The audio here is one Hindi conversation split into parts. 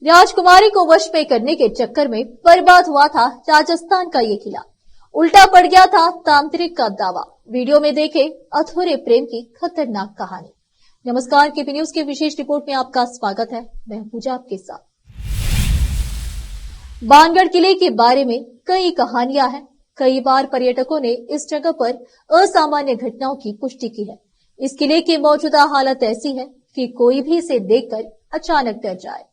राजकुमारी को वश में करने के चक्कर में बर्बाद हुआ था राजस्थान का ये किला। उल्टा पड़ गया था तांत्रिक का दावा। वीडियो में देखे अधूरे प्रेम की खतरनाक कहानी। नमस्कार, केपी न्यूज की विशेष रिपोर्ट में आपका स्वागत है। मैं पूजा आपके साथ। बानगढ़ किले के बारे में कई कहानियां हैं। कई बार पर्यटकों ने इस जगह पर असामान्य घटनाओं की पुष्टि की है। इस किले की मौजूदा हालत ऐसी है कि कोई भी इसे देखकर अचानक डर जाए।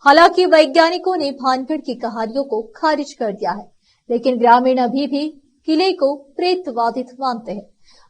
हालांकि वैज्ञानिकों ने भानगढ़ की कहानियों को खारिज कर दिया है, लेकिन ग्रामीण अभी भी किले को प्रेतवादित मानते हैं।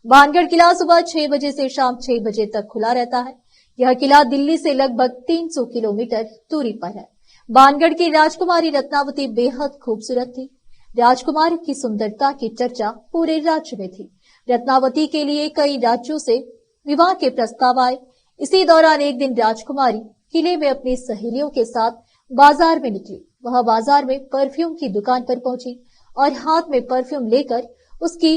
भानगढ़ किला सुबह 6 बजे से शाम 6 बजे तक खुला रहता है। यह किला दिल्ली से लगभग 300 किलोमीटर दूरी पर है। भानगढ़ की राजकुमारी रत्नावती बेहद खूबसूरत थी। राजकुमारी की सुंदरता की चर्चा पूरे राज्य में थी। रत्नावती के लिए कई राज्यों से विवाह के प्रस्ताव आए। इसी दौरान एक दिन राजकुमारी किले में अपनी सहेलियों के साथ बाजार में निकली। वह बाजार में परफ्यूम की दुकान पर पहुंची और हाथ में परफ्यूम लेकर उसकी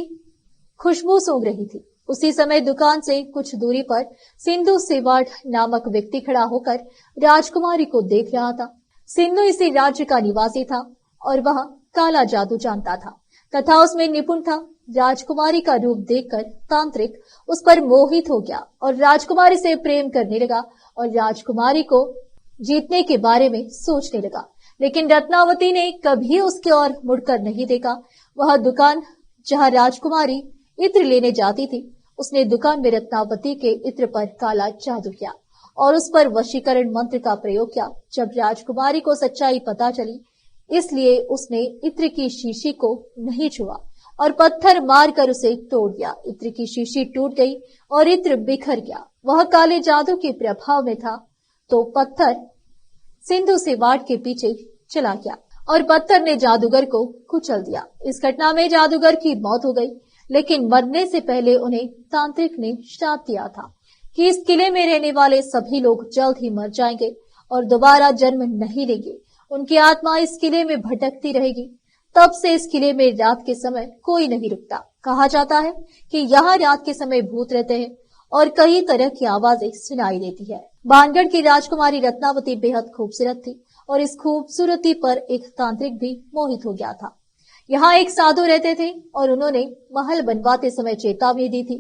खुशबू सूंघ रही थी। उसी समय दुकान से कुछ दूरी पर सिंधु सेवाड़ नामक व्यक्ति खड़ा होकर राजकुमारी को देख रहा था। सिंधु इसी राज्य का निवासी था और वह काला जादू जानता था तथा उसमें निपुण था। राजकुमारी का रूप देखकर तांत्रिक उस पर मोहित हो गया और राजकुमारी से प्रेम करने लगा और राजकुमारी को जीतने के बारे में सोचने लगा। लेकिन रत्नावती ने कभी उसकी ओर मुड़कर नहीं देखा। वह दुकान जहां राजकुमारी इत्र लेने जाती थी, उसने दुकान में रत्नावती के इत्र पर काला जादू किया और उस पर वशीकरण मंत्र का प्रयोग किया। जब राजकुमारी को सच्चाई पता चली, इसलिए उसने इत्र की शीशी को नहीं छुआ और पत्थर मारकर उसे तोड़ दिया। इत्र की शीशी टूट गई और इत्र बिखर गया। वह काले जादू के प्रभाव में था तो पत्थर सिंधु सेवाड़ के पीछे चला गया और पत्थर ने जादूगर को कुचल दिया। इस घटना में जादूगर की मौत हो गई, लेकिन मरने से पहले उन्हें तांत्रिक ने श्राप दिया था कि इस किले में रहने वाले सभी लोग जल्द ही मर जाएंगे और दोबारा जन्म नहीं लेंगे। उनकी आत्मा इस किले में भटकती रहेगी। तब से इस किले में रात के समय कोई नहीं रुकता। कहा जाता है कि यहाँ रात के समय भूत रहते हैं और कई तरह की आवाजें सुनाई देती है। भानगढ़ की राजकुमारी रत्नावती बेहद खूबसूरत थी और इस खूबसूरती पर एक तांत्रिक भी मोहित हो गया था। यहाँ एक साधु रहते थे और उन्होंने महल बनवाते समय चेतावनी दी थी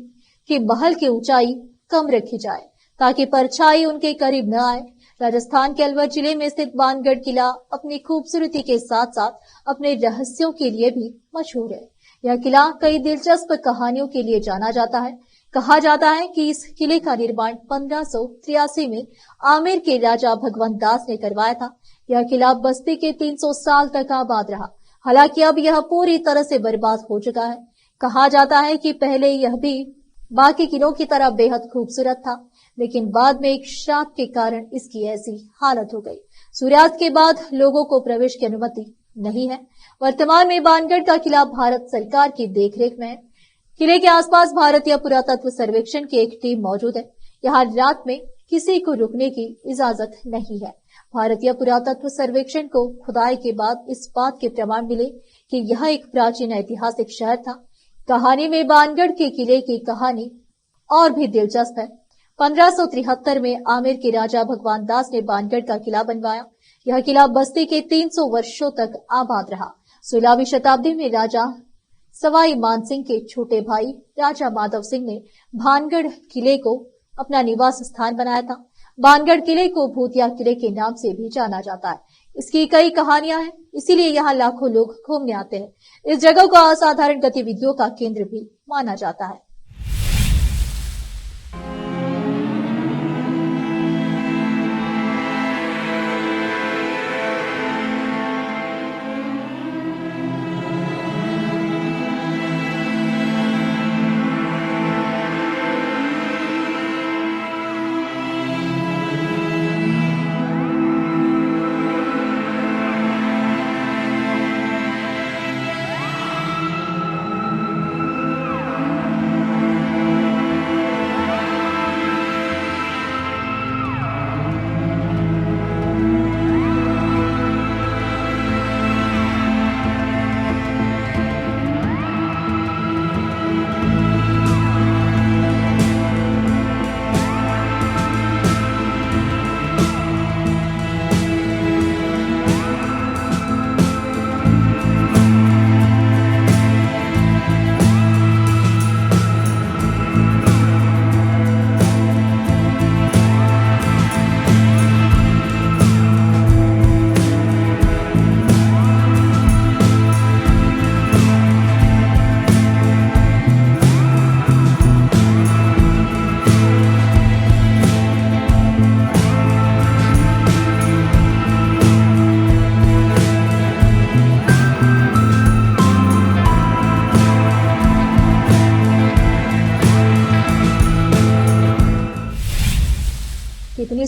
कि महल की ऊंचाई कम रखी जाए ताकि परछाई उनके करीब न आए। राजस्थान के अलवर जिले में स्थित भानगढ़ किला अपनी खूबसूरती के साथ साथ अपने रहस्यों के लिए भी मशहूर है। यह किला कई दिलचस्प कहानियों के लिए जाना जाता है। कहा जाता है कि इस किले का निर्माण 1583 में आमेर के राजा भगवंत दास ने करवाया था। यह किला बस्ती के 300 साल तक आबाद रहा। हालांकि अब यह पूरी तरह से बर्बाद हो चुका है। कहा जाता है कि पहले यह भी बाकी किलों की तरह बेहद खूबसूरत था, लेकिन बाद में एक श्राप के कारण इसकी ऐसी हालत हो गई। सूर्यास्त के बाद लोगों को प्रवेश की अनुमति नहीं है। वर्तमान में भानगढ़ का किला भारत सरकार की देखरेख में है। किले के आसपास भारतीय पुरातत्व सर्वेक्षण की एक टीम मौजूद है। यहाँ रात में किसी को रुकने की इजाजत नहीं है। भारतीय पुरातत्व सर्वेक्षण को खुदाई के बाद इस बात के प्रमाण मिले कि यह एक प्राचीन ऐतिहासिक शहर था। कहानी में भानगढ़ के किले की कहानी और भी दिलचस्प है। 1573 में आमेर के राजा भगवान दास ने भानगढ़ का किला बनवाया। यह किला बस्ती के 300 वर्षों तक आबाद रहा। 16वीं शताब्दी में राजा सवाई मानसिंह के छोटे भाई राजा माधव सिंह ने भानगढ़ किले को अपना निवास स्थान बनाया था। भानगढ़ किले को भूतिया किले के नाम से भी जाना जाता है। इसकी कई कहानियां हैं, इसीलिए यहाँ लाखों लोग घूमने आते हैं। इस जगह को असाधारण गतिविधियों का केंद्र भी माना जाता है।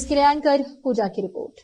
न्यूज के लिए एंकर पूजा की रिपोर्ट।